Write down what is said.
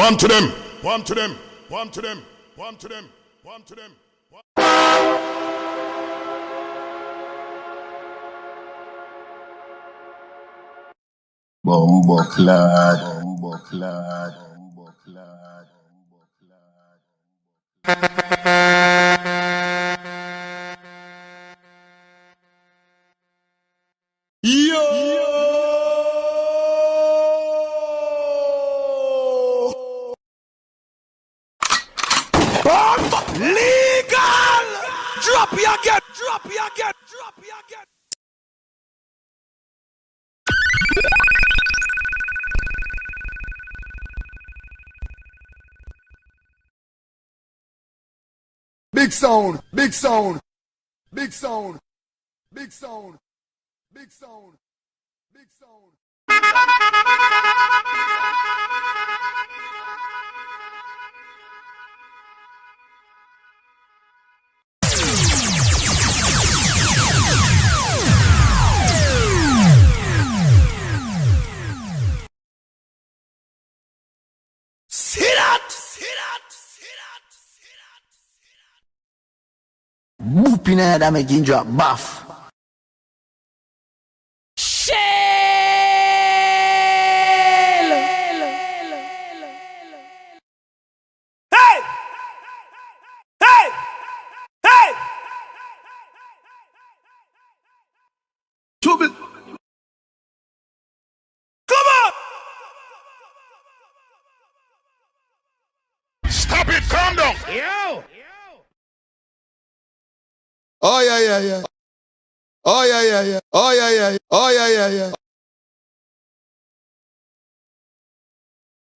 One to them, one to them, one to them, one to them, one to them. Bombo clad, bombo clad, bombo clad, bombo clad. Yo! Bomb legal! Drop you again, drop you again, drop you again. Big sound, big sound, big sound, big sound, big sound, big sound. See that? See that? See that? See that? Boop in there that make you drop buff. Hey! Hey! Hey! Trouble. Come on! Stop it! Calm down! Yo! Oh yeah, yeah, yeah. Oh yeah, yeah, yeah. Oh yeah, yeah, yeah. Oh yeah, yeah, yeah.